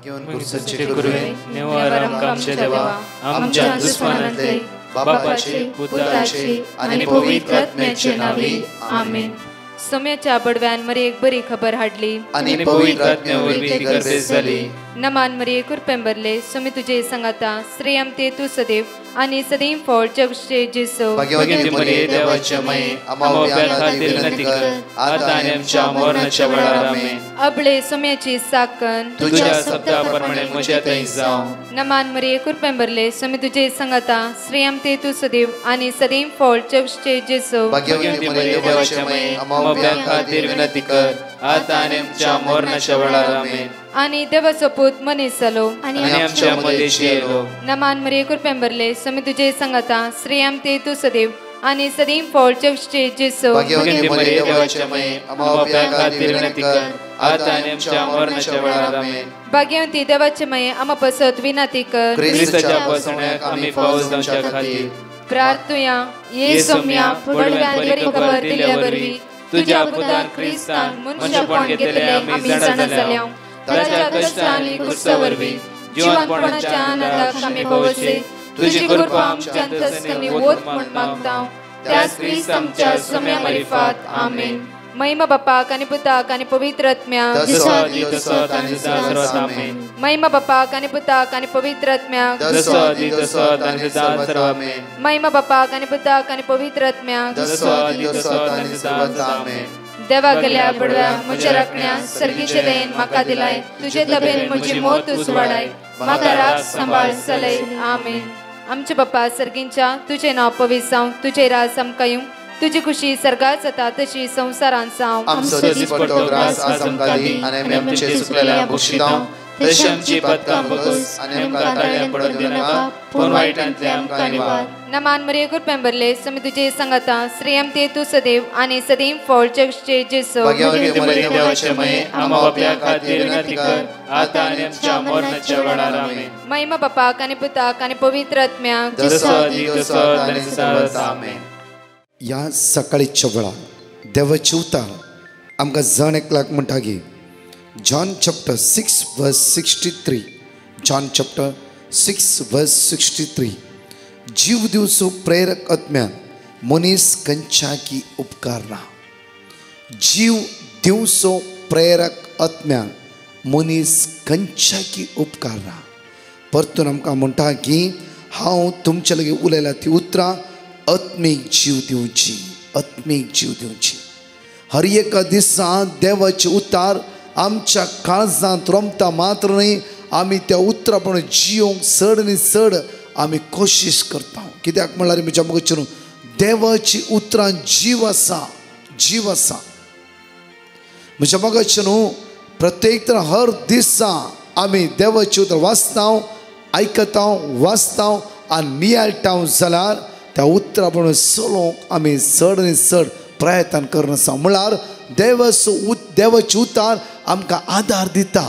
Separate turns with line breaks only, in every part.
घेऊन पुरुषाचे गुरुवे नेवार आमच्या देवा आमच्या दुश्मनांतले बापाचे पुत्राचे आणि पवित्र आत्म्याचे नावे आमेन.
सोम्याच्या बडव्यान मरी एक बरी खबर हाडली
आणि पवित्र आत्म्यावर ती गर्दी झाली.
नमान मरी कुरपेंबरले सोमी तुझे संगाता श्रेयम ते तू सदैव आणि सदैव फळ जगचे जेसो.
भाग्यवती मरिये देवाच्या माये आम्हा खातीर विनंती कर आता आणि आमच्या मरणाच्या वेळार आमेन.
अबळे सोम्याची साकन
तुझ्या शब्दाप्रमाणे म्हज्या थंय जावं.
नमान मरी कुरपेंबरले सोमी तुझे संगाता श्रेयम ते तू सदैव आणि सदैव फळ जगचे जेसो.
भाग्यवती मरिये देवाच्या माये आम्हा खातीर विनंती कर आता आणि आमच्या मरणाच्या वेळार आमेन.
आणि देवाचो पूत मनीस जालो
आणि आमच्या मध्येशी येलो.
नमान मरी कुरपेंबरले सोमी तुझे संगाता श्रेयम ते तू सदैव आणि सदैव फळ जगचे जेसो.
भाग्यवती मरिये देवाच्या माये आम्हा खातीर विनंती कर आता आणि आमच्या मरणाच्या वेळार आमेन.
भाग्यवती देवाचे माये आम्हा पसत विनंती कर
ख्रिस्ताच्या पसण्याक आम्ही पावस जावच्या खातीर
प्रार्थुया. ये सोम्या बडव्यान बरी खबर दिल्या वरवी तुझ्या पुतान ख्रिस्तान मनुष्यपण घेतले आम्ही जाणा जाल्या. ताच्या कष्टांनी क्रुसावरवी जीवनपणाच्या आनंदाक आम्ही पवसे तुझी कृपा आमच्या अंतस्करणी वोत म्हण मागता. त्याच ख्रिस्त आमच्या सोम्या मार्फत आमेन. महिमा बापाक आणि पुताक आणि पवित्र आत्म्याक महिमा बापाक आणि पुताक आणि पवित्र आत्म्याक महिमा बापाक आणि पुताक आणि पवित्र आत्म्याक देवा गेल्या बडव्या म्हज्या राखण्या सर्गीचे देन म्हाका दिलाय. तुझे तबेन म्हजी मोत उसवाडाय म्हाका राख सांबाळ चलय. आमेन. आमचे बाप्पा सर्गींच्या तुझे नाव पवित्र जावं. तुझे राज आमकां येवं. तुझी खुशी सर्गात जाता तशी संसारांत जावं.
आमचो दिसपट्टो ग्रास आज आमकां दी आनी आमी आमचे सुकलेल्या बक्षितांव तशी आमची पदकां बगस आनी आमकां ताळ्यां पडत दिनाका पूण वायटांतले आमकां निवार.
नमान मरिये कुरपेंबरले सोमी तुझे संगाता श्रेयम ते तू सदैव आणि सदैव फळ जगचे जेसो.
भाग्यवती मरिये देवाचे माये आम्हा बाप्या खातीर विनंती कर आता आनी आमच्या मरणाच्या वेळार आमेन.
महिमा बापाक आणि पुताक आणि पवित्र आत्म्याक
आमेन.
ह्या सकाळीच्या वेळार देवाचे उतार आमकां जण एकल्याक म्हणटा की जॉन चॅप्टर 6 वर्स 63. जॉन चॅप्टर 6 वर्स 63. जीव दिवचो प्रेरक आत्म्यान मनीस खंयच्याकी उपकार ना. जीव दिवचो प्रेरक आत्म्यान मनीस खंयच्याकी उपकार ना. परतून आमकां म्हणटा की हांव तुमचे लगे उलयला ती उतरां आत्मीक जीव दिवची. आत्मीक जीव दिवची. हर एका दिसा देवाचे उतार आमच्या काळजांत रमता मात्र न्ही आमी त्या उतरां जियोंक चड आनी चड आमी कोशिश करता. कित्याक म्हणल्यार म्हज्या मगचेर देवाची उतरां जीव आसा. जीव आसा म्हज्या मगचेर प्रत्येक तर हर दिसा आमी देवाची उतर वाचता आयकता वाचता आनी नियाळटा जाल्यार त्या उतरां चलोवंक आमी चड आनी चड प्रयत्न करना आसा. म्हळ्यार देवाचे उतार आमकां आदार दिता.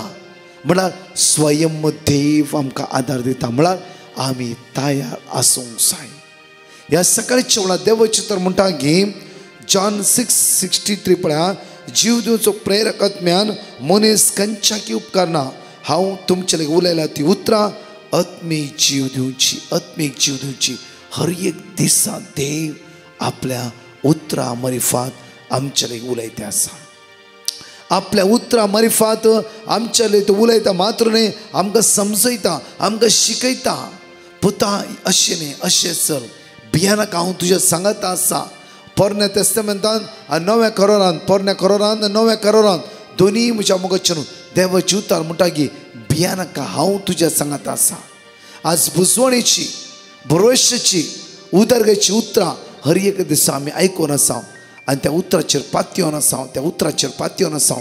म्हळ्यार स्वयं देव आमकां आदार दिता. म्हळ्यार आमी तयार आसूंक जाय. ह्या सकाळीच्या वेळार देवाचे उतर म्हणटा की जॉन 6:63 पळया. जीव दिवचो प्रेरक आत्म्यान मनीस खंयच्याकी उपकार ना. हांव तुमचे लागीं उलयला ती उतरां आत्मीक जीव दिवची. आत्मीक जीव दिवची. हर एक दिसा देव आपल्या उतरां मार्फत आमचे लागीं उलयता आसा. आपल्या उतरां मार्फत आमचे लागीं उलयता मात्र न्ही आमकां समजयता आमकां शिकयता. पुता अशें न्ही अशें चल. भियानाका हांव तुज्या सांगाता आसा. पोरण्या तेस्तामेंतांत आनी नव्या करारांत पोरण्या करारांत आनी नव्या करारांत दोनी म्हज्या मोगाचेर देवाचे उतार म्हणटा की भियानाका हांव तुज्या सांगाता आसा. आज बुजवणेची भरोशाची उदरगेची उतरां हर एक दिसा आमी आयकून आसा आनी त्या उतराचेर पातयेवन आसा. त्या उतराचेर पातयेवन आसा.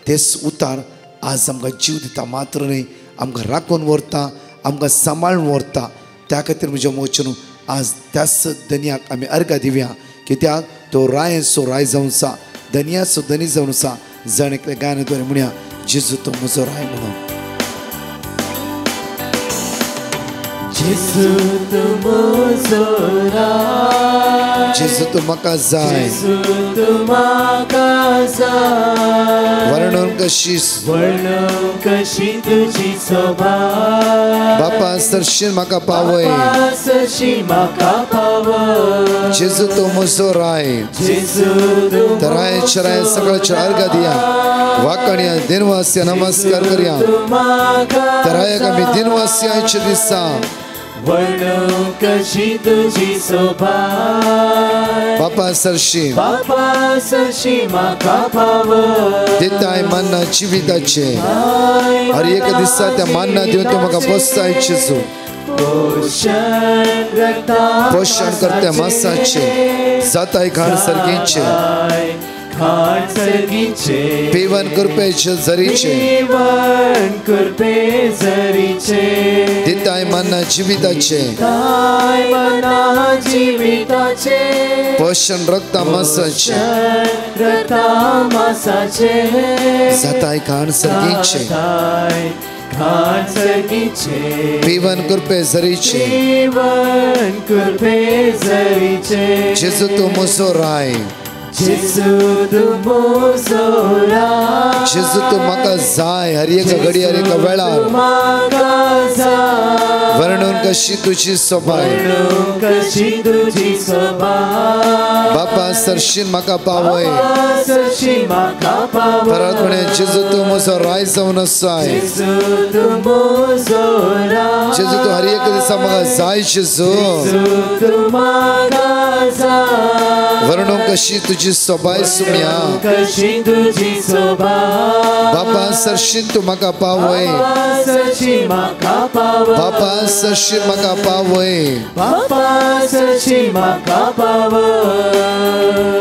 तेच उतार आज आमकां जीव दिता मात्र न्ही आमकां राखून व्हरता आमकां सांबाळून व्हरता. त्या खातीर म्हज्या मोगाचेर आज त्याच दनयाक आमी अर्घ दिवया. कित्याक तो रायसो राय जावन आसा धनियाचो धनी जावन आसा. जण एकले गाणें दोन म्हणया जेजू तो म्हजो राय म्हणून.
जेजू तो म्हजो राय
जेजू तू म्हाका जाय
जेजू तू म्हाका जाय
वर्णन कशी
वर्णव कशी तुझी शोभा
बापा सरशीन म्हाका पावय
सशी म्हाका पावय
जेजू तू म्हजो राय
जेजू तू
तराय चराय सगळ्याचे अर्घ दिया वाकण्या दिनवास्य नमस्कार करया तरायक आमी दिनवास्याचे दिसा
वर्णव कशी तुझी शोभा
बापा सरशी
बापा सशी म्हाका पावय
दिताय मान्ना जिविताचे हर एक दिसा त्या मान्ना दिवन तू म्हाका पोसताय जेजू पोषण करते मासाचे जाताय खाण सर्गीचे
खाण सर्गीचे
पिवन करपेचे झरीचे
जीवन करपे जरीचे
दिताय मान्ना जिविताचे
काय मना जीविताचे
पोषण रक्ता मासाचे
रता मासाचे
जाताय खाण सर्गीचे
खाण सर्गीचे
पिवन करपे झरीचे
जीवन करपे जरीचे
जेजू तू म्हजो राय
जेजू तू म्हजो राय
जेजू तू म्हाका जाय हर एक घडी हर एक वेळार
म्हाका जाय
वर्णन कशी तुझी सोबाय
कशी तुझी शोभा
बापा सरशीन म्हाका पावय
सशी म्हाका पावय
परत म्हणे जेजू तू म्हजो राय जावन आसाय
जेजू तू म्हजो राय
जेजू तू हर एक दिसा म्हाका जाय जेजू
जेजू तू म्हाका जाय
वर्णन कशी तुझी सोबाय सुम्या
कशी तुझी शोभा
बापा सरशीन तू म्हाका पावय
सशी म्हाका पावय
बापा सरशीन म्हाका पावय
बापा सशी म्हाका पावय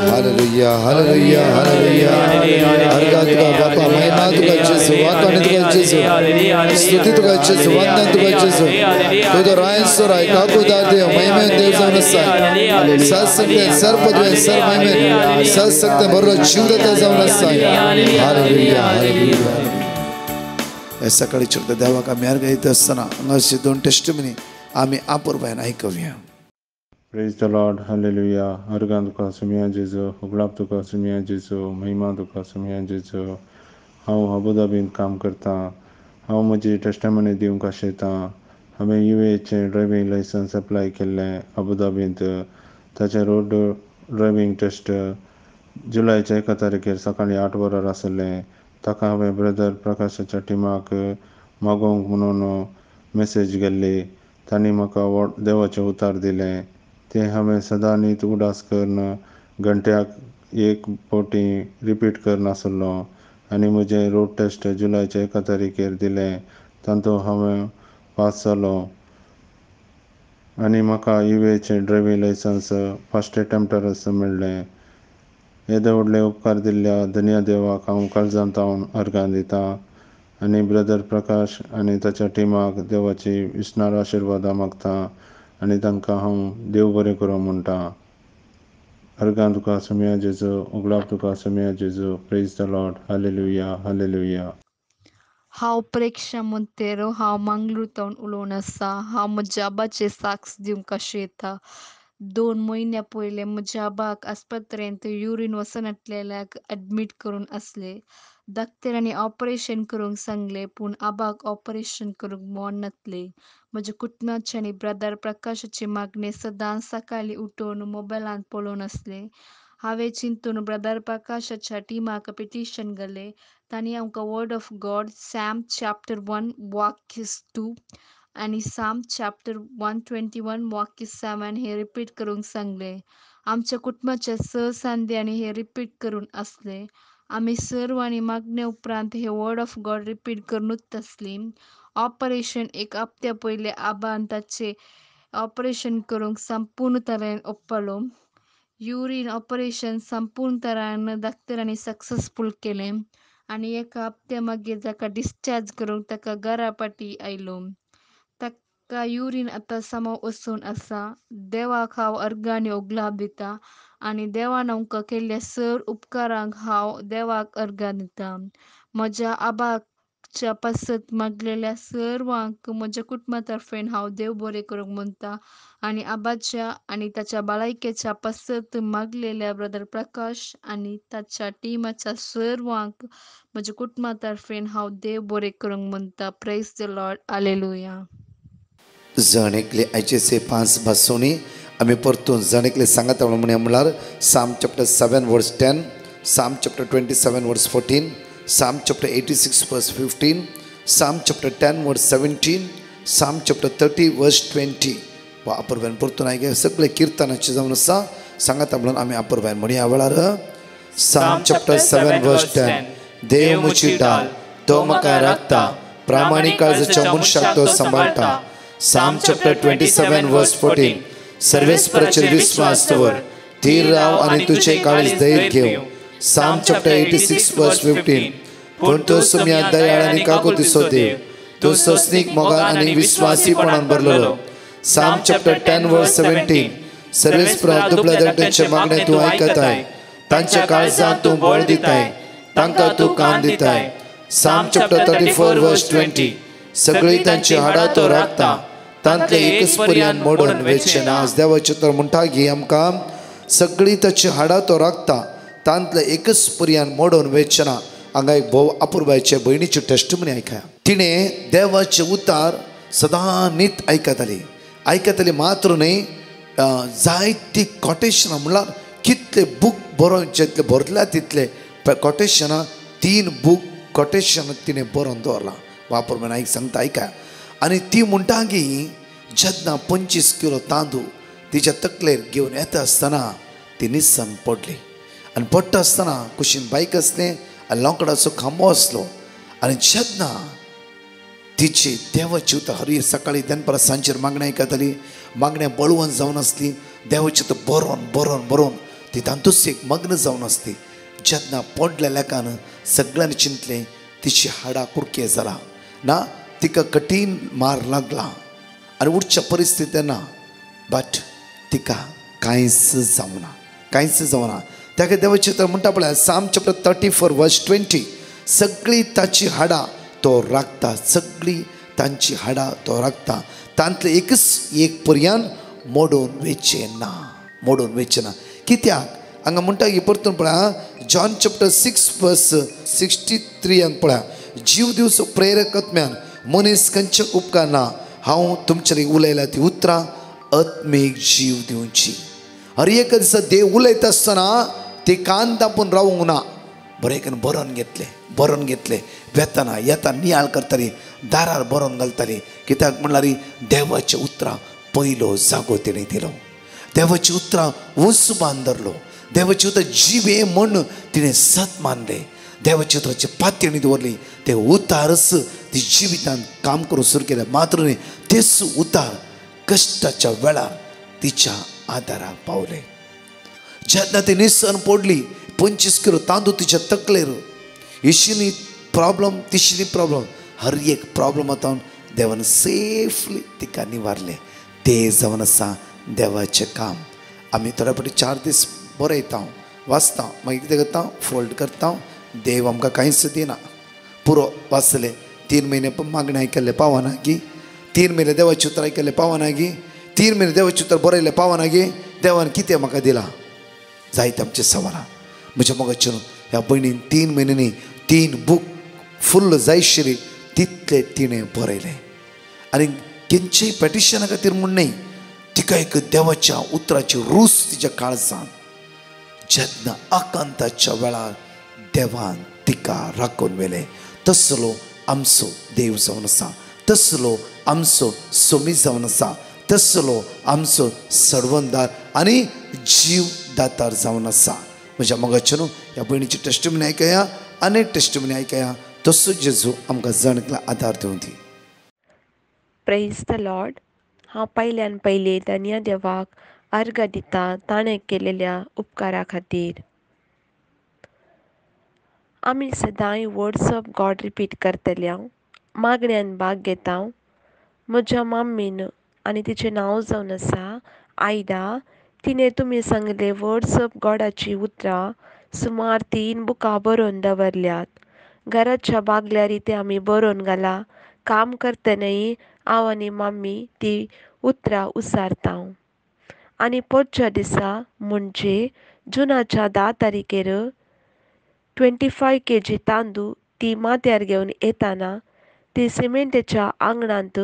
हालेलुया हालेलुया हालेलुया अर्घा तुका बापा महिमा तुका जेजू वाकणे तुका जेजू स्तुती तुका जेजू वंदन तुका जेजू तुझो राय सोराय काकूदार देव महिमे देव जावन आसाय सत्संगते सर्पद्वे सर महिमे सत्संगते बरो जीवदत्ता जावन आसाय हालेलुया हालेलुया हे सकाळी चुकता देवाक आमी अर्घ येत असताना हांगाचे दोन टेस्टमनी आमी आपुरबायन आयकवया.
Praise the Lord, hallelujah. अर्गां तुका सुमिया जेजू, उगडाप तुका सुमिया जेजू, महिमा तुका सुमिया जेजू. हांव अबुधाबींत काम करता. हांव म्हजी टेस्टमनी दिवंक आशेता. हांवें UAचे ड्रायव्हिंग लायसन्स अप्लाय केल्लें अबुधाबींत. ताचें रोड ड्रायव्हिंग टेस्ट जुलायच्या 1 तारखेर सकाळीं 8 वरार आसलें. ताका हांवें ब्रदर प्रकाशाच्या टिमाक मागोवंक म्हणून मेसेज गेल्ली. तांणी म्हाका देवाचें उतार दिलें. तें हांवें सदां न्हीद उडास करून घंट्याक 1 फावटी रिपीट करनासलो आनी म्हजें रोड टेस्ट जुलायच्या 1 तारखेर दिलें. तातूंत हांवें पास जालो आनी म्हाका UAचें ड्रायव्हिंग लायसन्स फर्स्ट अटेम्प्टारच मेळ्ळें. येदे व्हडले उपकार दिल्ल्या धन्य देवाक हांव काळजांतावन अर्गां दितां आनी ब्रदर प्रकाश आनी ताच्या टिमाक देवाची विस्नार आशिर्वादां मागतां आनी तांकां हांव देव बरें करूं म्हणटा. अर्गां तुका सुमिया जेजू, उगडाप तुका सुमिया जेजू. Praise the Lord, hallelujah hallelujah.
हांव प्रेक्षा मोंतेरो, हांव मंगळूरतावन उलोवन आसा. हांव म्हज्या आबाचे साक्ष दिवंक आशेता. 2 म्हयन्या पयलें म्हज्या आबाक आस्पत्रेंत युरीन वचनासलेल्याक एडमीट करून आसले. दाक्तरांनी ऑपरेशन करूंक सांगलें पूण आबाक ऑपरेशन करूंक मोन नासलें. म्हज्या कुटुंबाच्यांनी ब्रदर प्रकाशाची मागणी सदां सकाळीं उठून मोबायलांत पळोवन आसलें. हांवें चिंतून ब्रदर प्रकाशाच्या टिमाक पिटिशन घालें. तांणी आमकां word of God Sam chapter 1 वाक्य 2 आनी साम चॅप्टर 121 वाक्य 7 हे रिपीट करूंक सांगलें. आमच्या कुटुंबाच्या संध्यांनी हे रिपीट करून आसलें. आमी सर्वांनी मागणे उपरांत हे वर्ड ऑफ गॉड रिपीट करूनच आसलीं. ऑपरेशन 1 हप्त्या पयलें आबान ताचें ऑपरेशन करूंक संपूर्ण तरेन ओप्पालो. युरीन ऑपरेशन संपूर्ण तरान दाक्तरांनी सक्सेसफूल केलें आनी 1 हप्त्या मागीर ताका डिस्चार्ज करूंक ताका घरा पाटी आयलो. ताका युरीन आतां सामो वचून आसा. देवाक हांव अर्गांनी ओगलाप दितां आनी देवान आमकां केल्ल्या सर उपकारांक हांव देवाक अर्गां दितां. म्हज्या आबाक च्या पासत मागलेल्या सर्वांक म्हज्या कुटुंबातर्फेन हांव देव बरें करूंक म्हणटा. आणि आबाच्या आणि ताच्या बाळायकेच्या पासत मागलेल्या ब्रदर प्रकाश आणि ताच्या टिमाच्या सर्वांक म्हज्या कुटुंबातर्फेन हांव देव बरें करूंक म्हणटा. Praise the Lord. हालेलुया.
जण एकले आयचे 5 भासोनी आमी परतून जण एकले सांगता म्हणल्यार साम चॅप्टर 7 वर्स 10, साम चॅप्टर 27 वर्स 14, साम चॅप्टर 86 वर्स 15, साम चॅप्टर 10 वर्स 17, साम चॅप्टर 30 वर्स 20. वा अपूर्व्यान परतून आयगे सगळे किर्तनाचे जावन आसा सांगता म्हणून आमी अपूर्व्यान म्हणया वेळार साम चॅप्टर 7 वर्स 10. देव म्हजी ढाल तो म्हाका राखता, प्रामाणीक काळजाच्या मनशाक तो सांबाळटा. साम चॅप्टर 27 वर्स 14. सर्वेस्पराचेर विश्वास दवर, थीर राव आनी तुजे काळीज धैर्य घेव. साम चॅप्टर 86 वर्स 15. पूण तो सुम्या दयाळ आनी काकुतीचो देव, तो सस्नीक मोगान आनी विश्वासीपणान भरलेलो. साम चॅप्टर 10 वर्स 17. सर्वेस्परा दुबळ्या दड्यांचे मागणे तूं आयकताय, तांच्या काळजांत तूं बळ दिताय, तांकां तूं काम दिताय. साम चॅप्टर 34 वर्स 20. सगळी तांची हाडां तो राखता, तांतले एकच पर्यान मोडून वेचचे ना. आज देवाचे तर म्हणटा की आमकां सगळी ताची हाडां तो राखता, तांतले एकच पर्यान मोडून वेचचे ना. हांगा एक भोव अपूर्वाचे भयणीची टेस्टमनी आयकया. तिणें देवाचे उतार सदां नीत आयकताली मात्र न्ही जायती कोटेशनां म्हणल्यार कितले बूक बरोवन जितले भरल्या तितले कोटेशनां 3 बूक कोटेशन तिणें बरोवन दवरला. वापर आयक सांगता ऐका. आनी ती म्हणटा की जेन्ना 25 किलो तांदूळ तिच्या तकलेर घेवन येता आसतना ती निसान पडली. आनी पडटा आसतना कुशीन बायक आसलें आनी लोंकडाचो खांबो आसलो. आनी जेन्ना तिची देवाची उतर हरी सकाळी दनपारां सांजेर मागणी आयकताली, मागण्या बळवंत जावन आसली. देवाची उतर बरोवन ती तांतूच एक मग्न जावन आसली. जेन्ना पडल्या लेकान सगळ्यांनी चिंतलें तिची हाडां कुडके जाला ना, तिका कठीण मार लागला आनी उठच्या परिस्थिती ना. बट तिका कांयच जावना. ताका देवाची उतर म्हणटा पळय साम चॅप्टर 34 वर्स 20. सगळी ताची हाडां तो राखता, सगळी तांची हाडां तो राखता, तांतले एकच एक पर्यान मोडून वेचे ना. कित्याक हांगा म्हणटा की परतून पळया जॉन चॅप्टर 6 वर्स 63 पळया जीव दिवचो प्रेरक आत्म्यान मनीस खंयचे उपकार ना, हांव तुमचे उलयला ती उतरां आत्मीक जीव दिवची. हर एक दिसा देव उलयता आसतना ती कान दापून रावूंक ना. बरें बरोवन घेतले वेतना येता नियाळ करताली, दारार बरोवन घालताली. कित्याक म्हणल्यार देवाच्या उतरां पयलो जागो तिणें दिलो, देवाची उतरां वंस बांदरलो, देवाची उतर जिवे म्हण तिणें सत मानले, देवाची उतराची पातयणी दवरली. ते उतारच ती जिवितांत काम करूं सुरू केलें. मात्र न्ही तेच उतार कश्टाच्या वेळार तिच्या आदाराक पावले. जेन्ना ती निसन पडली 25 किलो तांदूळ तिच्या तकलेर, इशिनी प्रॉब्लम तिशिनी प्रॉब्लम, हर एक प्रॉब्लमांतून देवान सेफली तिका निवारले. ते जावन आसा देवाचें काम. आमी थोड्या फावटी 4 दीस बरयता, वाचता, मागीर कितें करता फोल्ड करता. देव आमकां कांयच दिना. पुरो वाचले 3 म्हयने मागणी आयकल्ले पावना गी, 3 म्हयने देवाचें उतर आयकल्लें पावना गी, 3 म्हयने देवाचें उतर बरयलें पावना गी. देवान कितें म्हाका दिलां जायते आमचे सवालां. म्हज्या मोगाचेर ह्या भयणीन 3 म्हयन्यांनी 3 बूक फुल्ल जाय आशिल्ली तितले तिणें बरयले. आनी खंयच्याय पेटिशना खातीर म्हूण न्ही, तिका एक देवाच्या उतराची रूस तिच्या काळजांत. जेन्ना आकांताच्या वेळार देवान तिका राखून व्हेले. तसलो आमचो देव जावन आसा, तसलो आमचो सोमी जावन आसा, तसलो आमचो सर्वंदार आनी जीव दातार जावन आसा. म्हज्या मोगाचेर ह्या भयणीची टेस्टिमनी आयकया, अनेक टेस्टिमनी आयकया. तसो जेजू आमकां जणकला आदार दिवं दी.
Praise the Lord. हांव पयल्यान पयली धन्य देवाक अर्घ दिता ताणें केलेल्या उपकारा खातीर. आमी सदांय वर्ड्स ऑफ गॉड रिपीट करतल्या, मागण्यांत भाग घेता. म्हज्या मम्मीन आनी तिचें नांव जावन आसा आयडा. तिणें तुमी सांगले वर्ड्स ऑफ गॉडाची उतरां सुमार 3 बुकां बरोवन दवरल्यात. घराच्या बागल्यार ते आमी बरोवन घाला. काम करतनाय हांव आनी मम्मी ती उतरां उसारतांव. आनी पोटच्या दिसा म्हणजे जुनाच्या 10 तारखेर 25 kg तांदूळ ती माथ्यार घेवन येताना ती सिमेंटाच्या आंगणांत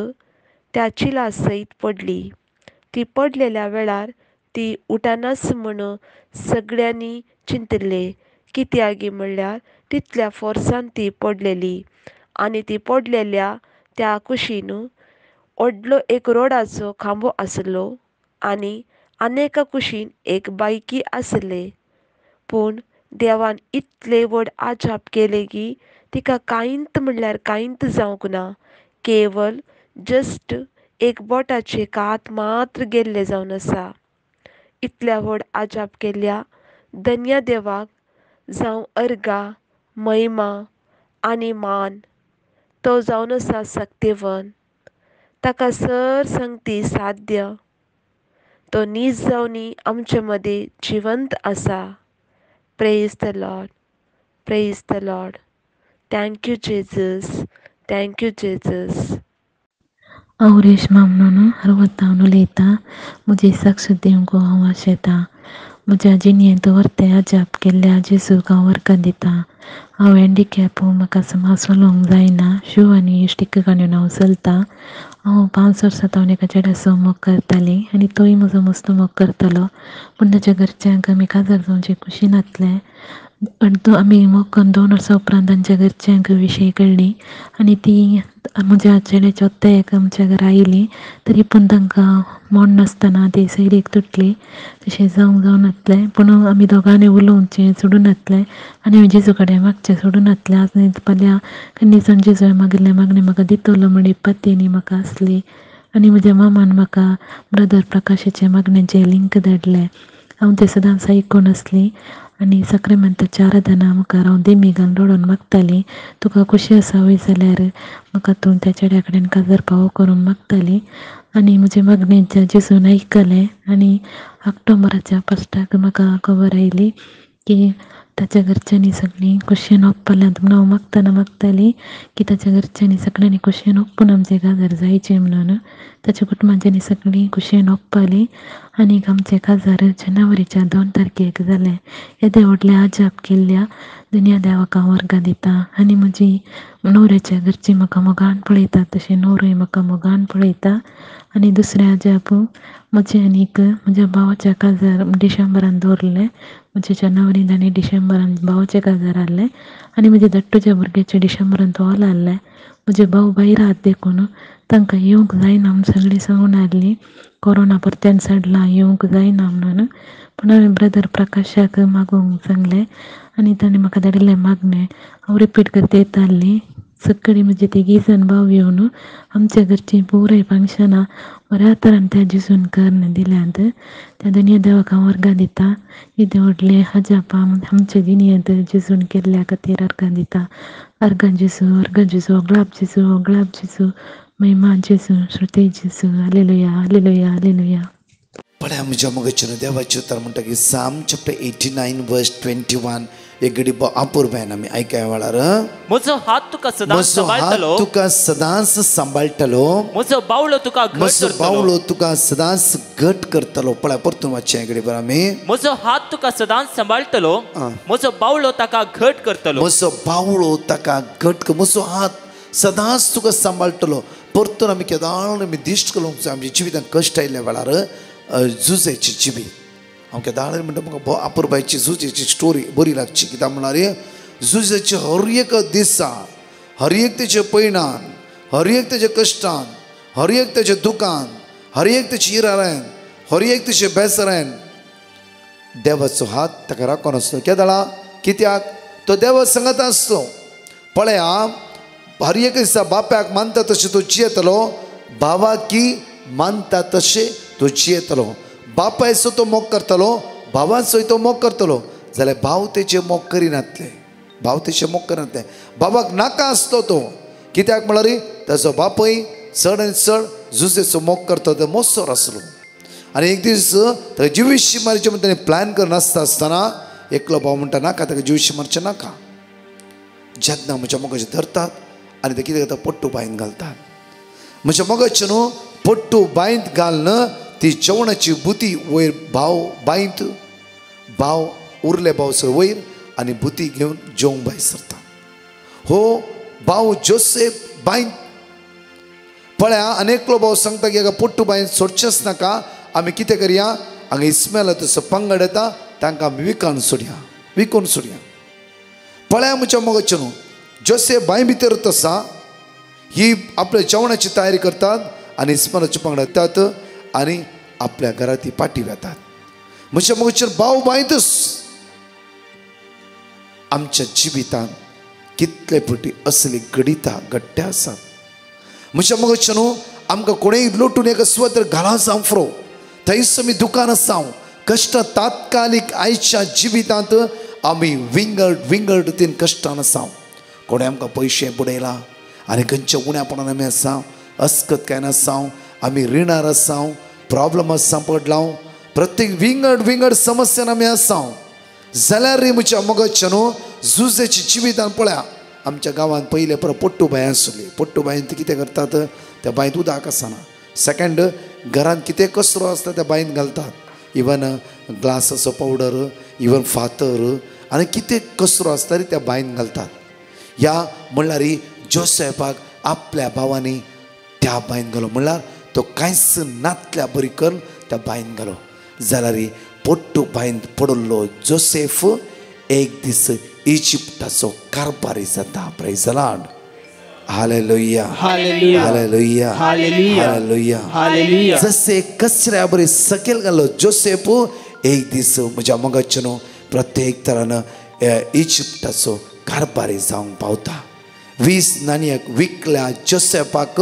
त्या चिला सयत पडली. ती पडलेल्या वेळार ती उठनास म्हूण सगळ्यांनी चिंतले. कित्याक म्हणल्यार तितल्या फोर्सान ती पडलेली. आनी ती पडलेल्या त्या कुशीन व्हडलो एक रोडाचो खांबो आसलो आनी आनेका कुशीन एक बायकी आसले. पूण देवान इतले व्हड आजाप केले की तिका कांयत म्हणल्यार कांयत जावंक ना. केवल जस्ट एक बोटाचे कात मात्र गेल्ले जावन आसा. इतल्या व्हड आजाप केल्या धन्य देवाक जावं अर्गा, महिमा आनी मान. तो जावन आसा सक्तिवन. ताका सर सांगती साध्य. तो नीज जावनी आमचे मदीं जिवंत आसा. Praise the Lord, praise the Lord. Thank you Jesus, thank you Jesus.
हांव रेशमा म्हणून हरवतावन उलयतां. म्हजी साक्ष दिवंक हांव आशेतां. म्हज्या जिणेंत व्हरतें आजाप केल्ल्या जेजूक हांव वरदां दितां. हांव हँडिकॅप म्हाका समाज चलोवंक जायना. शू आनी इश्टीक घालून हांव चलतां. हांव 5 वर्सां हांव एका चेड्याचो मोग करतालीं आनी तोय म्हजो मस्त मोग करतालो. पूण ताच्या घरच्यांक आमी काजार जावचे कुशीनांतले. आमी मोग करून 2 वर्सां उपरांत तांच्या घरच्यांक विशय कळ्ळी आनी ती म्हज्या चेड्याच्या ओत्ताक आमच्या घरा आयलीं. तरी पूण तांकां मोड नासतना ती सैरीक तुटली. तशें जावनासलें. पूण आमी दोगांनी उलोवचें सोडूनासलें आनी हांवें जेजू कडेन मागचें सोडूनासलें. आज न्ही फाल्यां केन्ना दिसान जेजू मागिल्लें मागणें म्हाका दितलो म्हण पातयेनी म्हाका आसली. आनी म्हज्या मामान म्हाका ब्रदर प्रकाशाचे मागणेचें लिंक धाडलें. हांव तें सदांच आयकून आसलीं आनी सक्रामेंताच्या आराधना मुखार हांव देमी घालून रडोवन मागतालीं. तुका खुशी आसा वय जाल्यार म्हाका तूं त्या चेड्या कडेन काजार फावो करून मागतालीं. आनी म्हजें मागणें जेजून आयकलें आनी ऑक्टोबराच्या 1 म्हाका खबर आयली की ताच्या घरच्यांनी सगळीं कुशीन ओंपल्यात. म्हणून हांव मागतालीं की ताच्या घरच्यांनी सगळ्यांनी कुशीन ओंपून आमचें काजार जायचें म्हणून. ताच्या कुटुंबाच्यांनी सगळीं कुशीन ओंपलीं आनीक आमचें काजार जानेवारीच्या 2 तारखेक जालें. येदे व्हडलें आजाप केल्ल्या दुनिया देवाक हांव वर्गां दितां. आनी म्हजी न्हवऱ्याच्या घरचीं म्हाका मोगान पळयतात तशें न्हवरोय म्हाका मोगान पळयता. आनी दुसरें आजाप म्हजें आनीक म्हज्या भावाच्या काजार डिसेंबरान दवरलें. म्हज्या जानेवारींत आनी डिसेंबरान भावाचें काजार आहलें आनी म्हज्या धाकटुच्या भुरग्याचें डिसेंबरांत हॉल आहलें. म्हजे भाव भायर आहात देखून तांकां येवंक जायना म्हूण सगळीं सांगून आहलीं. कोरोना परत्यान सडलां येवंक जायना म्हणून. पूण हांवें ब्रदर प्रकाशाक मागोवंक सांगलें आनी ताणें म्हाका धाडिल्लें मागणें हांव रिपीट करता येतालीं. सगळीं म्हजी 3 जाण भाव येवन आमच्या घरचीं पुराय फंक्शनां बऱ्या तरान त्या जेजून करून दिल्यांत. त्या दुनिया देवाक हांव वर्गां दितां. इतलें व्हडलें आजाप आमच्या जिणेंत जेजून केल्ल्या खातीर अर्गां दितां. अर्गां जेजू, अर्गां जेजू, ओगळाब जेजू, ओगळाब जेजू, महिमा जेजू, श्रुती जेजू. Hallelujah, hallelujah, hallelujah.
पळय म्हज्या मोगाचें देवाचें उतर म्हणटा की साम चॅप्टर 89 वर्स 21 एक घडी अपूर्वायन आमी आयकाय वेळार
म्हजो हात तुका सदांच सांबाळटलो.
तुका सदांच सांबाळटलो.
म्हजो बावलो तुका घट
म्हजो
करतलो.
बावलो तुका सदांच घट करतलो. पळय परतून वाचचें एक घडी बरं आमी.
म्हजो हात तुका सदांच सांबाळटलो. म्हजो बावलो ताका घट करतलो.
म्हजो बावळो ताका घट. म्हजो हात सदांच तुका सांबाळटलो. परतून आमी केदार आमी दिश्ट करूंक जाय. आमच्या जिवितांत कश्ट आयिल्ल्या वेळार झुजाची जिवीत हांव केदार म्हणटा म्हाका अपूर्बायची झुजाची स्टोरी बरी लागची. कित्याक म्हणल्यार झुजाचे हर एक दिसा, हर एक तेजे पैणान, हर एक तेजे कश्टान, हर एक तेजे दुखान, हर एक तेजे इराऱ्यान, हर एक तेजे बेसऱ्यान देवाचो हात ताका राखून आसलो. केदाळा कित्याक तो देवा सांगत आसलो. पळया हर एक दिसा बापायक मानता तशें तो जियेतलो. भावाक की मानता तशें तो जियेतलो. बापायचो तो मोग करतलो, भावाचोय तो मोग करतलो. जाल्यार भाव तेचे मोग करिनातले. भाव तेचे मोग करिनातले. भावाक नाका आसलो तो. कित्याक म्हळ्यार ताचो बापूय चड आनी चड झुजेचो मोग करता तो मोसोर आसलो. आनी एक दीस ताका जिवीशी मारचें म्हण ताणें प्लॅन करून आसतना एकलो भाव म्हणटा नाका ताका जिवीशी मारचें नाका. जेन्ना म्हज्या मोगाचें धरतात आनी ते कितें करता पट्टू बांयन घालतात. म्हज्या मोगाचें न्हू पट्टू बांयत घालना ती जेवणाची बुती वयर बांयत भाव उरले भाव सगळे वयर आनी बुती घेवन जेवंक भायर सरता. हो भाव जोसेफ बांयत पळया अनेकलो भाव सांगता की पट्टू बांयत सोडचेच नाका, आमी कितें करया हांगा इस्मायला तसो पंगड येता तांकां आमी विकून सोडया. पळया म्हज्या मोगाचें न्हू जोसेफ बांय भितर आसा ही आपल्या जेवणाची तयारी करतात आनी इस्मायलाचे पंगड येतात आनी आपल्या घरात ती पाटी वेतात. म्हज्या मोगाचेर भाव बांयतच आमच्या जिवितांत कितले फावटी असली घडटे आसात. म्हज्या मोगाचें न्हू आमकां कोणेंय लोटून एक स्वतर घाला जावं फुरो थंयच आमी दुकानां जावं कश्ट तात्कालीक आयच्या जिवितांत आमी विंगड तीन कश्टान आसाव. कोणें आमकां पयशे बुडयला आनी खंयच्या उण्यापणान आमी आसा अस्कत काय नासाव आमी रिणार आसाव प्रॉब्लम सांपडलां प्रत्येक विंगड समस्यान आमी आसाव जाल्यार रे म्हज्या मोगाचें न्हू झुजेची जिवितान पळया आमच्या गांवांत पयले परत पट्टू बांय आसली. पट्टू बांयन ते कितें करतात त्या बांयत उदक आसना. सेकंड घरांत कितें कचरो आसता त्या बांयत घालतात. इवन ग्लासाचो पावडर इवन फातर आनी कितें कचरो आसता रे त्या बांयत घालतात. ह्या म्हणल्यार जोसेफाक आपल्या भावांनी त्या बांयत घालो म्हणल्यार तो कांयच नातल्या बरी करून त्या बांयत घालो. जाल्यार पट्टू बांयत पडलो जोसेफ एक दीस इजिप्टाचो कारभारी जाता. Praise the Lord. Hallelujah hallelujah hallelujah hallelujah. जसे कचऱ्या बरी सकयल घालो जोसेफ एक दीस म्हज्या मोगाचें न्हू प्रत्येक तरान इजिप्टाचो कारभारी जावंक पावता. 20 नाणयाक विकल्या जोसेफाक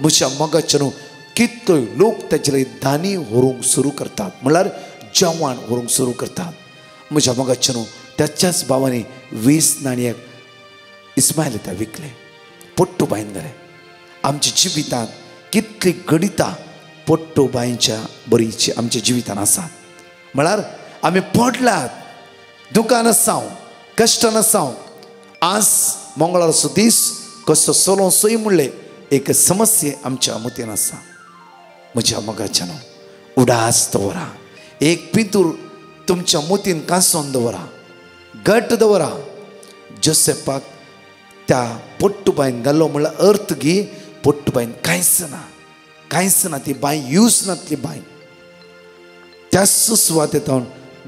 म्हज्या मोगाचें न्हू कितले लोक ताचे दानी व्हरूंक सुरू करतात म्हणल्यार जेवण व्हरूंक सुरू करतात. म्हज्या मोगाचें न्हू त्याच्याच भावांनी 20 नाणयाक इस्मायल त्या विकले पट्टू बांयन घाले. आमच्या जिवितांत कितली गणितां पट्टू बांयच्या बरीची आमच्या जिवितांत आसात. म्हळ्यार आमी पडल्यात दुकान आसाव कश्टान आसाव. आज मंगळारचो दीस कसो चलो सोय म्हणले एक समस्या आमच्या मतीन आसा. म्हज्या मोगाचें न्हू उडास दवरा एक पितूर तुमच्या मतीन कांसोन दवरा घट दवरा. जोसेफाक त्या पट्टू बांयन घालो म्हणल्यार अर्थ घे पट्टू बांयन कांयच ना ती बांय यूज नातली बांय. त्या सुवातेंत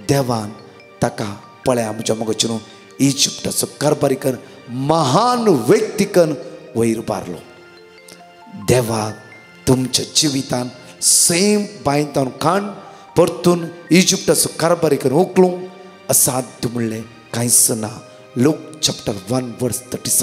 देवान ताका पळया म्हज्या मोगाचें न्हू इजिप्टाचो कारभारी कर महान व्यक्तीकन वयर बारलो. देवाक तुमच्या जिवितान सेम बांयतान काण परतून इजिप्टाचो कारभारी करून उखलूंक असाध्य म्हणलें कांयच ना. लूक चॅप्टर 1 वर्स 37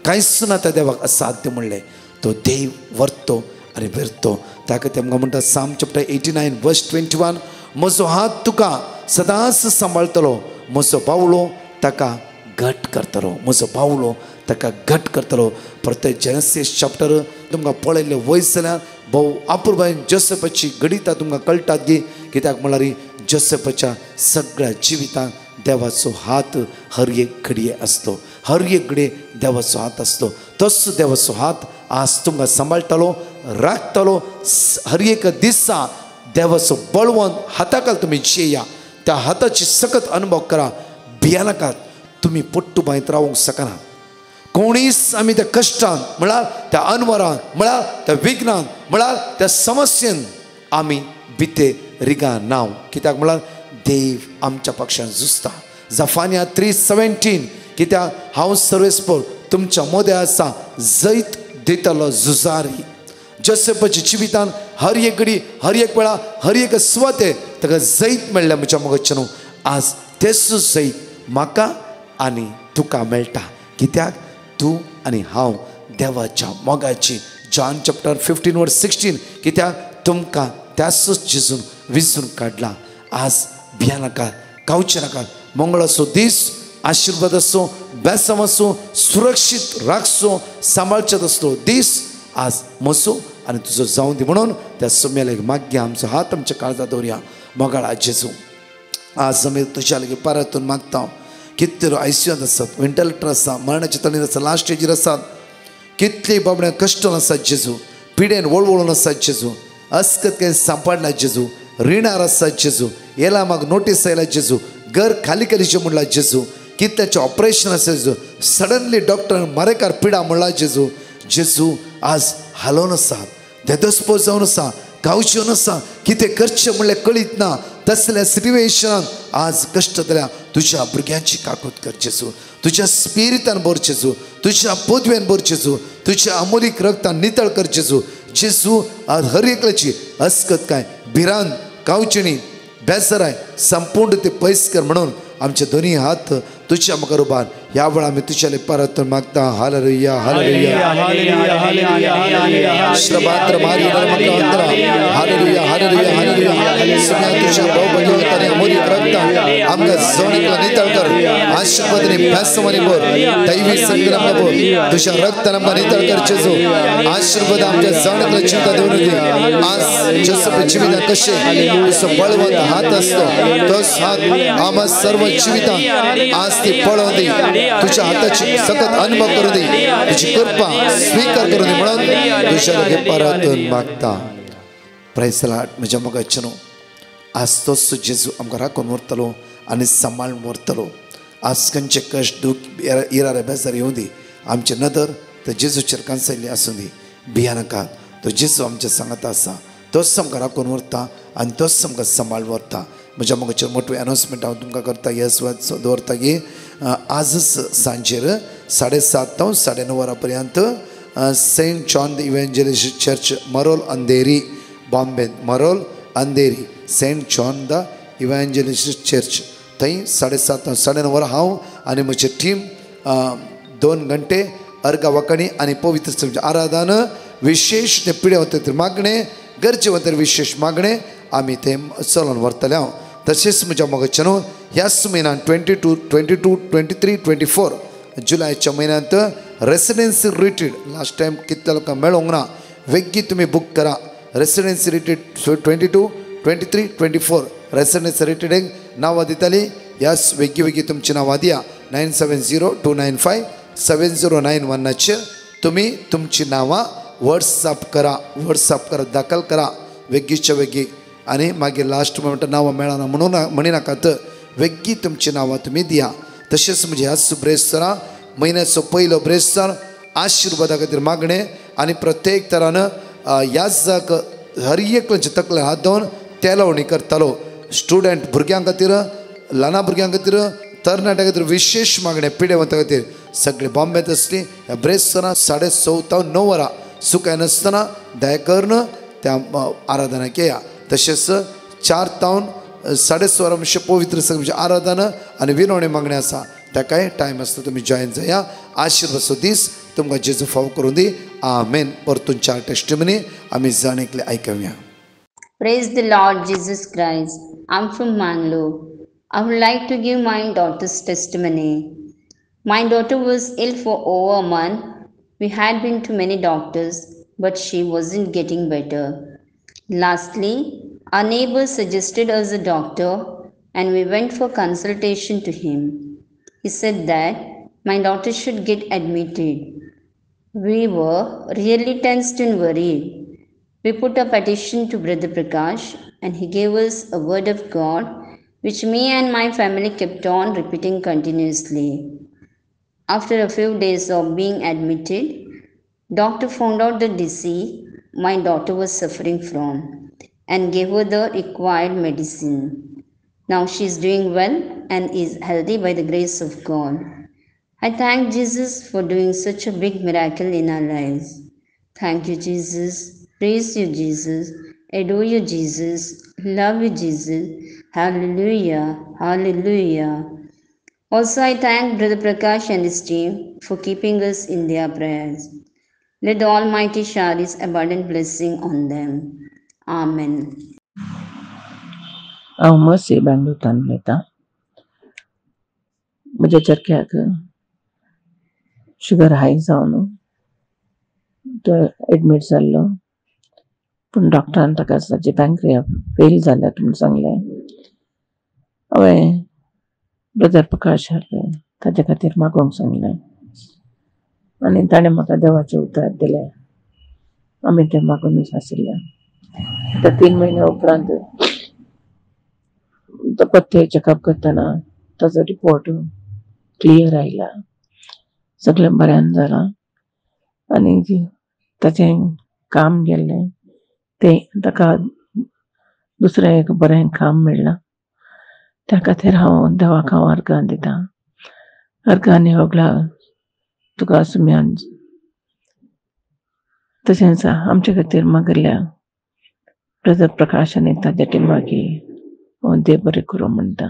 कांयच ना त्या देवाक असाध्य म्हणलें. तो देव व्हरतो आनी व्हरतो. ताका ते आमकां म्हणटा साम चॅप्टर 89 वर्स 21 म्हजो हात तुका सदांच सांबाळटलो म्हजो बावलो ताका घट करतलो म्हजो बावलो ताका घट करतलो. प्रत्येक जेनेसीस चॅप्टर तुमकां पळयल्लें वयस जाल्यार भोव अपुर्बायेन जोसेफाची गणितां तुमकां कळटात गे. कित्याक म्हळ्यार जोसेफाच्या सगळ्या जिवितांत देवाचो हात हर एक घडये आसलो. हर एक घडये देवाचो हात आसलो. तोच देवाचो हात आज तुमकां सांबाळटलो राखतलो. हर एक दिसा देवाचो बळवंत हाताखाल तुमी जियेया. त्या हाताची सकत अनुभव करा. भियानाकात तुमी पट्टू बांयत रावूंक शकना. कोणीच आमी त्या कश्टान म्हळ्यार त्या अनवरान म्हळ्यार त्या विघ्नान म्हळ्यार त्या समस्येन आमी भिते रिगा नाव. कित्याक म्हळ्यार देव आमच्या पक्षान झुजता. जफानिया 3:17 कित्याक हांव सर्वेस्पर तुमच्या मदें आसा जैत दितलो झुजारी. जोसेफाच्या जिवितान हर एक घडी हर एक वेळा हर एक सुवाते ताका जैत मेळ्ळें. म्हज्या मोगाचें न्हू आज तेच जैत म्हाका आनी तुका मेळटा. कित्याक तूं आनी हांव देवाच्या मोगाची. जॉन चॅप्टर 15 वर्स 16 कित्याक तुमकां त्याच जिजून विजून काडला. आज भिया नाकात कावचे नाकात. मंगळाचो दीस आशिर्वाद असो बेसम असो सुरक्षीत राखचो सांबाळचेत असलो दीस आज म्हजो आनी तुजो जावं दी म्हणून त्या समेलाक मागया. आमचो हात आमच्या काळजात दवरया. मोगाळा जेजू आज आमी तुज्या लागीं परतून मागता कितल्यो आयसीयूंत आसात, वेंटिलेटर आसा, मरणाच्या तळीर आसा, लास्ट स्टेजीर आसात. कितली बाबड्या कश्टान आसात जेजू, पिडेन वळवळून आसात जेजू, अस्कत काही सांपाडला जेजू, रिणार आसात जेजू, येला म्हाका नोटीस आयला जेजू, घर खाली करीचे म्हणला जेजू, कितल्याचें ऑपरेशन आसा जेजू, सडनली डॉक्टर मारेकार पिडा म्हणला जेजू. जेजू आज हालोवन आसात, देदस्पो जावन आसा, गांवच्यो आसा, कितें करचें म्हणलें कळीत ना. तसल्या सिट्युएशनान आज कश्ट जाल्या तुज्या भुरग्यांची काकूट कर जेजू, तुज्या स्पिरितान भर जेजू, तुज्या पदव्यान भर जेजू, तुज्या अमोलीक रक्तान नितळ कर जेजू. जेजू आज हर एकल्याची अस्कत काय भिरांत गांवचिणी बेसराय संपूर्ण ते पयस कर म्हणून आमचे दोन्ही हात तुझ्या मुखार उबार ह्या वेळा आम्ही तुझ्या परत मागता. हालेलुया हालेलुया श्रभात्र मारी नरमकांतरा हालेलुया हालेलुया हालेलुया सगळ्या तुझ्या बहुभगवताने अमोलिक रक्ता आमका जोडीला नितळ कर. आशीर्वादने भ्यासमने बोल, दैवी संग्राम बोल, तुझ्या रक्ताने आमका नितळ कर जेजू. आशीर्वाद आमच्या जोडीला चिंता देऊन दे. आज जसं जीविता कसे तुझं बळवंत हात असतो, तोच हात आम्हा सर्व जीविता आज ती पळवून दे. तुझ्या हाताची सतत अनुभव करू दे, तुझी कृपा स्वीकार करू दे म्हणून तुझ्या परत मागता. Praise the Lord. म्हज्या मोगाचेनो आज तोच जेजू आमकां राखून व्हरतलो आनी सांबाळून व्हरतलो. आज खंयचे कश्ट दूख इरारे बेजार येवं दी, आमचे नदर तर जेजूचेर कांसयल्ली आसूं दी. भिया नाका, तो जेजू आमच्या सांगात आसा, तोच आमकां राखून व्हरता आनी तोच आमकां सांबाळून व्हरता. म्हज्या मोगाचेर मोठी अनाउन्समेंट हांव तुमकां करता. येस दवरता की आजच सांजेर 7:30 ते 9:30 पर्यंत Saint John the Evangelist Church Marol Andheri Bombay, Marol Andheri Saint John the Evangelist Church थंय 7:30 ते 9:30 हांव आनी म्हजी टीम 2 घंटे अर्घ वांकणी आनी पवित्र आराधन विशेष ते पिढे वते मागणे गरजे वते विशेष मागणे आमी ते चलोवन व्हरतले. हांव तशेंच म्हज्या मोगाचेनो ह्याच म्हयन्यान 22, 22, 23, 24 जुलायच्या म्हयन्यांत रेसिडेन्सी रिट्रीट लास्ट टायम कितल्या लोकांक मेळोंक ना, वेगळी तुमी बूक करा. रेसिडेन्सी रिट्रीट 22, 23, 24 रेसिडेन्सी रिट्रीटेक नांवां दिताली. ह्याच वेगळी तुमची नांवां दिया. 9702957091 तुमी तुमची नांवां व्हॉट्सअप करा, दाखल करा वेगळीच्या वेगळी. आनी मागीर लास्ट मोमेंट नांवां मेळना म्हणून म्हणिनाकात, वेगळी तुमची नांवां तुमी दिया. तशेंच म्हणजे ह्याच ब्रेस्तारा म्हयन्याचो पयलो ब्रेस्तार आशिर्वादा खातीर मागणे आनी प्रत्येक तरान ह्याच जाग हर एकल्याचे तकले हात दवरून तेलावणी करतालो. स्टुडंट भुरग्यां खातीर, ल्हान भुरग्यां खातीर, तरणाट्यां खातीर विशेष मागणे पिडेवंता खातीर सगळी बॉम्बेत असली. ह्या ब्रेस्तारा 4:30 ते 9 सुकाय नासतना दयाकरून त्या आराधनाक येया. तशेंच 4 ते 6:30 म्हणजे पवित्र म्हणजे आराधना आनी विनवणी मागणी आसा, ताकाय टायम आसता तुमी जॉयन जाया. आशिर्वादचो दीस तुमकां जेजू फाव करूं दी. आमेन. परतून 4 टेस्टिमनी आमी जाणेकले आयकूया.
Praise the Lord Jesus Christ. I'm from Mangalore. I would like to give my daughter's testimony. My daughter was ill for over a month. We had been to many doctors, but she wasn't getting better. Lastly, our neighbor suggested us a doctor and we went for consultation to him. He said that my daughter should get admitted. We were really tensed and worried. We put a petition to Brother Prakash and he gave us a word of God which me and my family kept on repeating continuously. After a few days of being admitted, doctor found out the disease my daughter was suffering from and gave her the required medicine. Now she is doing well and is healthy by the grace of God. I thank Jesus for doing such a big miracle in our lives. Thank you, Jesus. Praise you, Jesus. Adore you, Jesus. Love you, Jesus. Hallelujah. Hallelujah. Also, I thank Brother Prakash and his team for keeping us in their prayers. Let the Almighty shower His abundant blessing on them. Amen.
हांव मसी बेंगलोरांतल्यान उलयतां. म्हज्या चरख्याक sugar हाय जावन तो admit जाल्लो, पूण डॉक्टरान ताका ताची pancreas fail जाल्यात म्हूण सांगलें. हांवें ब्रदर प्रकाश ताचे खातीर मागोवंक सांगलें आनी ताणें म्हाका देवाचें उतर दिलें. आमी तें मागूनच आशिल्ले. आतां 3 म्हयने उपरांत तो पथ्य चेकअप करतना ताचो रिपोर्ट क्लियर आयला. सगळें बऱ्यान जालां आनी ताचें काम गेल्लें तें ताका दुसरें एक बरें काम मेळ्ळां. त्या खातीर हांव देवाक अर्गां दितां. अर्गां आनी होगला तुका सुम्यान तशेंच आमचे खातीर मागिल्ल्या ब्रदर प्रकाश आनी ताच्या टिमाकी हांव देव बरें करूं म्हणटा.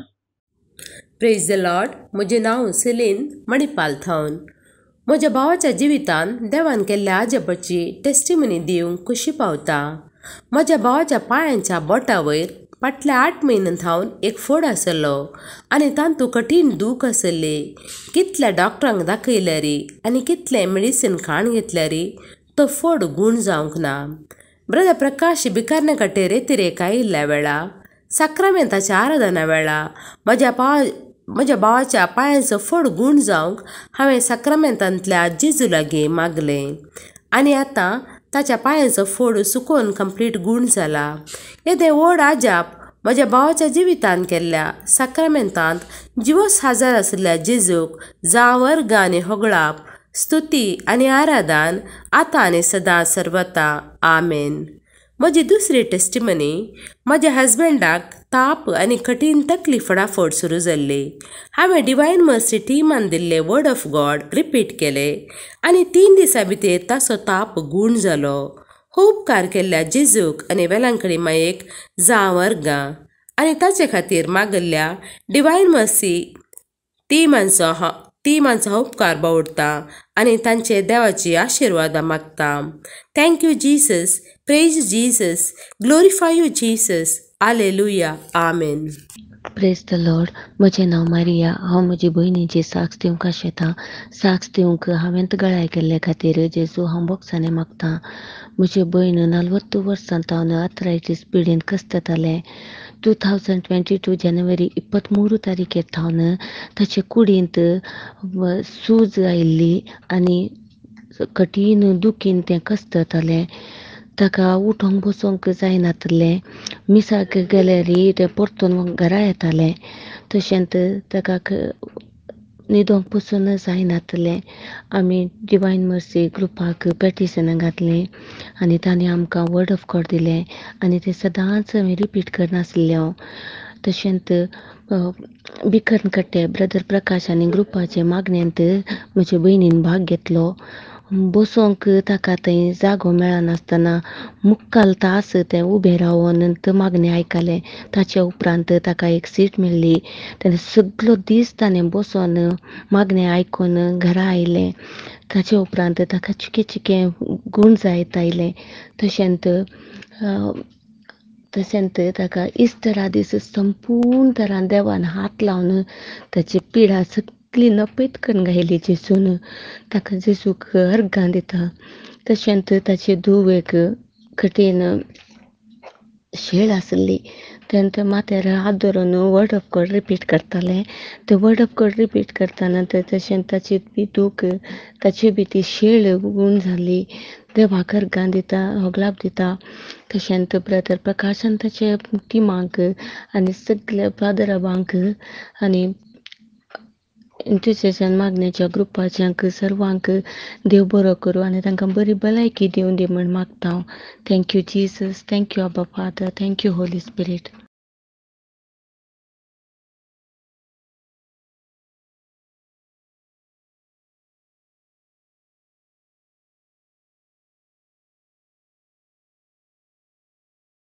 Praise the Lord. म्हजें नांव सेलीन मणिपाल थावन. म्हज्या भावाच्या जिवितान देवान केल्ल्या आजबाची टेस्टिमनी दिवंक खुशी पावता. म्हज्या भावाच्या पांयांच्या बोटा वयर फाटल्या 8 म्हयन्यांत हांव एक फोड आसलो आनी तांतूं कठीण दूख आसली. कितल्या डॉक्टरांक दाखयल्यारी आनी कितले मेडिसीन खाण घेतल्यारी तो फोड गूण जावंक ना. ब्रदर प्रकाश भिकारणे खातीर रेतिरेक आयिल्ल्या वेळा साक्रामेंताच्या आराधना वेळा म्हज्या भावाच्या पांयांचो फोड गूण जावंक हांवें साक्रामेंतांतल्या जेजू लागीं मागलें आनी आतां ताच्या पांयांचो फोड सुकोवन कंप्लीट गूण जाला. येदें व्हड आजाप म्हज्या भावाच्या जिवितान केल्ल्या साक्रामेंतांत जिवस हाजर आशिल्ल्या जेजूक जावर्ग आनी होगळाप, स्तुती आनी आराधन आतां आनी सदां सर्वता. आमेन. म्हजी दुसरी टेस्टिमनी. म्हज्या हजबंडाक ताप आनी कठीण तकली फडाफड सुरू जाल्ली. हांवें डिवायन मर्सी टिमान दिल्ले वर्ड ऑफ गॉड रिपीट केले आनी 3 दिसां भितर ताचो ताप गूण जालो. उपकार केल्ल्या जेजूक आनी वेलांकडी मायेक जावर्गां आनी ताचे खातीर मागल्ल्या डिवायन मर्सी टिमांचो उपकार बावडटा आनी तांचे देवाची आशिर्वादां मागता. Thank you Jesus. Praise Jesus. Glorify you Jesus. Hallelujah. Amen.
Praise the Lord. म्हजें नांव मारिया. हांव म्हजी भयणीची साक्ष दिवंक आशेतां. साक्ष दिवंक हांवें गळाय केल्ले खातीर जेजू हांव बोगसाने मागतां. म्हजी भयण 40 वर्सां तावन आर्थरायटीस पिडेंत कसततालें. 2022 जानेवारी 23 तारीखेर थावन ताचे कुडींत सूज आयिल्ली आनी कठीण दुखीन तें कसततालें. ताका उठोंक बसोंक जायनासलें. मिसाक गेल्यारी तें परतून घरा येतालें. तशेंच ताका न्हिदोंक पसून जायनासलें. आमी डिवायन मर्सी ग्रुपाक पेटिशनां घातलीं आनी तांणी आमकां वर्ड ऑफ गॉड दिलें आनी तें सदांच आमी रिपीट करनासलें हांव. तशेंच भिकर्ण कट्टे ब्रदर प्रकाश आनी ग्रुपाचे मागण्यांत म्हज्या भयणीन भाग घेतलो. बसोंक ताका थंय जागो मेळनासतना मुक्काल तास तें उबें रावन मागणें आयकलें. ताचे उपरांत ताका एक सीट मेळ्ळी. ताणें सगळो दीस ताणें बसोन मागणें आयकून घरा आयलें. ताचे उपरांत ताका चिकें गूण जायत आयलें. तशेंच ताका इस्टरा दीस संपूर्ण तरान देवान हात लावन ताची पिडा सगळी नपयत करून घायली जेजून. ताका जेजूक अर्गां दिता. तशेंच ताची धुवेक कठीण शेळ आसली. तेन्ना माथ्यार हात धरून वर्ड ऑफ गॉड रिपीट करतालें. ते वर्ड ऑफ गॉड रिपीट करतना तशेंच ताची बी दूख ताची बी ती शेळ गूण जाली. देवाक अर्गां दिता, होगलाप दिता. तशेंच ब्रदर प्रकाशान ताचे टिमाक आनी सगळ्या फादराबांक आनी इंटरसेशन मागण्याच्या ग्रुपाच्यांक सर्वांक देव बरो करूं आनी तांकां बरी भलायकी दिवं दी म्हण मागता हांव. Thank you Jesus. थँक्यू अब्बा फादर. Thank you Holy spirit.